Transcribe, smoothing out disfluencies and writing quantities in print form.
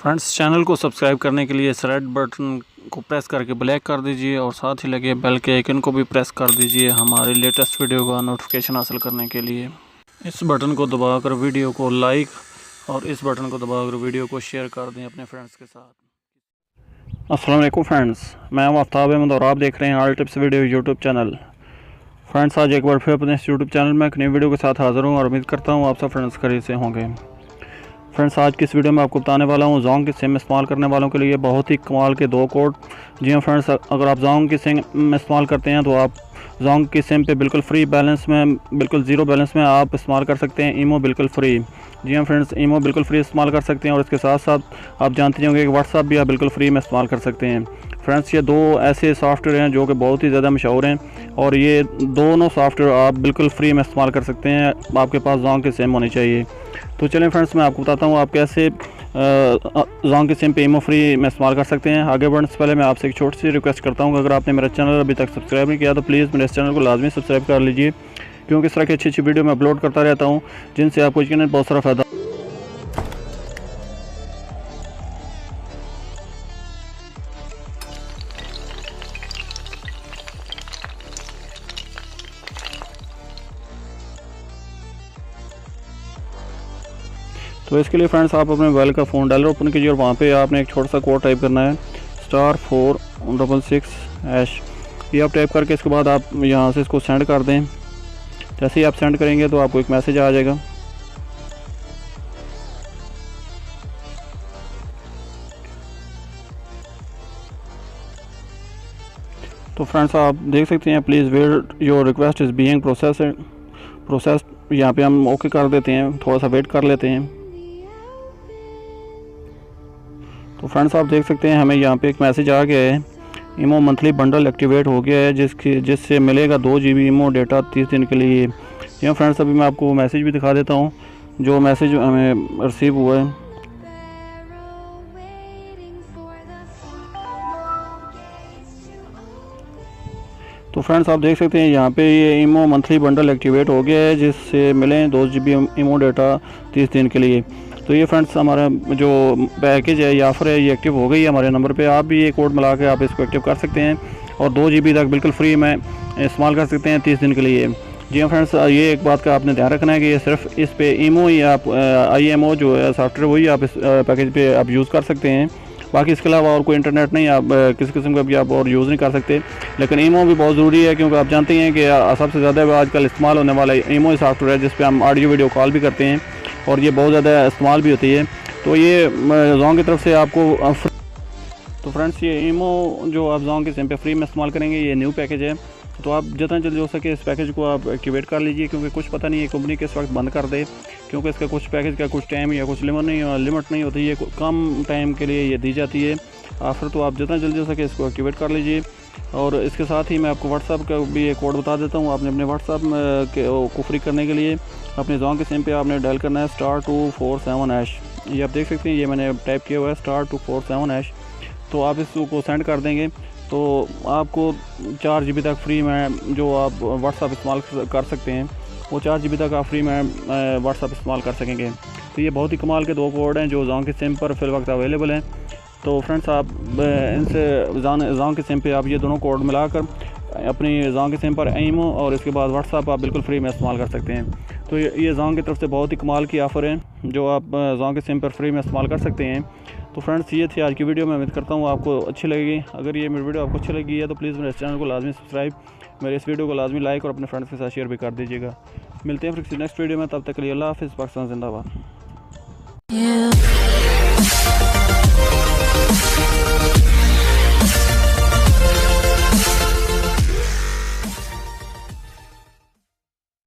Friends, channel को subscribe करने के लिए इस रेड बटन को प्रेस करके ब्लैक कर दीजिए और साथ ही लगे बेल के आइकन को भी प्रेस कर दीजिए हमारे लेटेस्ट वीडियो का नोटिफिकेशन हासिल करने के लिए। इस बटन को दबाकर वीडियो को लाइक और इस बटन को दबाकर वीडियो को शेयर कर दें अपने फ्रेंड्स के साथ। अस्सलाम वालेकुम फ्रेंड्स, मैं हूं आफ्ताब अहमद और आप देख रहे हैं all tips video YouTube channel. Friends, आज एक बार फिर अपने इस यूट्यूब चैनल में एक नई वीडियो के साथ हाज़िर हूँ और उम्मीद करता हूँ आप सब फ्रेंड्स खरीद से होंगे। फ्रेंड्स, आज की इस वीडियो में आपको बताने वाला हूँ जोंग की सिम इस्तेमाल करने वालों के लिए बहुत ही कमाल के 2 कोड। जी हाँ फ्रेंड्स, अगर आप जोंग की सिम इस्तेमाल करते हैं तो आप जोंग की सिम पे बिल्कुल फ्री बैलेंस में, बिल्कुल ज़ीरो बैलेंस में आप इस्तेमाल कर सकते हैं ईमो बिल्कुल फ्री। जी हाँ फ्रेंड्स, ईमो बिल्कुल फ्री इस्तेमाल कर सकते हैं और इसके साथ साथ आप जानते होंगे कि व्हाट्सअप भी आप बिल्कुल फ्री में इस्तेमाल कर सकते हैं। फ्रेंड्स, ये 2 ऐसे सॉफ्टवेयर हैं जो कि बहुत ही ज़्यादा मशहूर हैं और ये दोनों सॉफ्टवेयर आप बिल्कुल फ्री में इस्तेमाल कर सकते हैं। आपके पास जोंग की सिम होनी चाहिए। तो चलें फ्रेंड्स, मैं आपको बताता हूँ आप कैसे जोंग की सिम पे ईमो फ्री में इस्तेमाल कर सकते हैं। आगे बढ़ने से पहले मैं आपसे एक छोटी सी रिक्वेस्ट करता हूँ कि अगर आपने मेरा चैनल अभी तक सब्सक्राइब नहीं किया तो प्लीज़ मेरे इस चैनल को लाजमी सब्सक्राइब कर लीजिए, क्योंकि इस तरह की अच्छी वीडियो मैं अपलोड करता रहता हूँ जिनसे आपको यकीनन बहुत सारा फ़ायदा। तो इसके लिए फ्रेंड्स, आप अपने मोबाइल का फ़ोन डायलर ओपन कीजिए और वहाँ पे आपने एक छोटा सा कोड टाइप करना है *466#। ये आप टाइप करके इसके बाद आप यहाँ से इसको सेंड कर दें। जैसे ही आप सेंड करेंगे तो आपको एक मैसेज आ जाएगा। तो फ्रेंड्स, आप देख सकते हैं please wait your request is being process. यहाँ पे हम ओके कर देते हैं, थोड़ा सा वेट कर लेते हैं। तो फ्रेंड्स, आप देख सकते हैं हमें यहाँ पे एक मैसेज आ गया है, ईमो मंथली बंडल एक्टिवेट हो गया है जिससे मिलेगा 2 GB ईमो डेटा 30 दिन के लिए। यहाँ फ्रेंड्स, अभी मैं आपको मैसेज भी दिखा देता हूँ जो मैसेज हमें रिसीव हुआ है। तो फ्रेंड्स, आप देख सकते हैं यहाँ पे ये ईमो मंथली बंडल एक्टिवेट हो गया है जिससे मिले 2 GB ईमो डेटा 30 दिन के लिए। तो ये फ्रेंड्स, हमारा जो पैकेज है या ऑफर है ये एक्टिव हो गई है हमारे नंबर पे। आप भी ये कोड मिला के आप इसको एक्टिव कर सकते हैं और 2 GB तक बिल्कुल फ्री में इस्तेमाल कर सकते हैं 30 दिन के लिए। जी हाँ फ्रेंड्स, ये एक बात का आपने ध्यान रखना है कि ये सिर्फ इस पे ईमो ही आप IMO जो है सॉफ्टवेयर वही आप इस पैकेज पे आप यूज़ कर सकते हैं। बाकी इसके अलावा और कोई इंटरनेट नहीं, आप किसी किस्म का भी आप और यूज़ नहीं कर सकते। लेकिन ईमो भी बहुत ज़रूरी है, क्योंकि आप जानते हैं कि सबसे ज़्यादा आजकल इस्तेमाल होने वाला ईमो सॉफ्टवेयर है जिस पे हम ऑडियो वीडियो कॉल भी करते हैं और ये बहुत ज़्यादा इस्तेमाल भी होती है। तो ये जोंग की तरफ से आपको तो फ्रेंड्स, ये ईमो जो आप जोंग की सिम पे फ्री में इस्तेमाल करेंगे ये न्यू पैकेज है। तो आप जितना जल्दी हो सके इस पैकेज को आप एक्टिवेट कर लीजिए, क्योंकि कुछ पता नहीं है कंपनी किस वक्त बंद कर दे, क्योंकि इसका कुछ पैकेज का कुछ टाइम या कुछ लिमिट नहीं होती है, कम टाइम के लिए ये दी जाती है ऑफर। तो आप जितना जल्दी हो सके इसको एक्टिवेट कर लीजिए। और इसके साथ ही मैं आपको व्हाट्सअप का भी एक कोड बता देता हूँ। आपने अपने व्हाट्सअप को फ्री करने के लिए अपने जोंग की सिम पे आपने डायल करना है *247#। ये आप देख सकते हैं, ये मैंने टाइप किया हुआ है *247#। तो आप इसको सेंड कर देंगे तो आपको 4 GB तक फ्री में जो आप व्हाट्सअप इस्तेमाल कर सकते हैं, वो 4 GB तक आप फ्री में व्हाट्सअप इस्तेमाल कर सकेंगे। तो ये बहुत ही कमाल के 2 कोड हैं जो जोंग की सिम पर फिल वक्त अवेलेबल हैं। तो फ्रेंड्स, आप इनसे जोंग की सिम पे आप ये दोनों कोड मिलाकर अपनी जोंग की सिम पर ईमो और इसके बाद व्हाट्सअप आप बिल्कुल फ्री में इस्तेमाल कर सकते हैं। तो ये जोंग की तरफ से बहुत ही कमाल की ऑफ़र है जो आप जोंग की सिम पर फ्री में इस्तेमाल कर सकते हैं। तो फ्रेंड्स, ये थी आज की वीडियो। मैं उम्मीद करता हूँ आपको अच्छी लगेगी। अगर ये मेरी वीडियो आपको अच्छी लगी है तो प्लीज़ मेरे इस चैनल को लाजमी सब्सक्राइब, मेरे इस वीडियो को लाजमी लाइक और अपने फ्रेंड्स के साथ शेयर भी कर दीजिएगा। मिलते हैं फिर नेक्स्ट वीडियो में, तब तक के लिए अल्लाह हाफ़िज़। पाकिस्तान जिंदाबाद।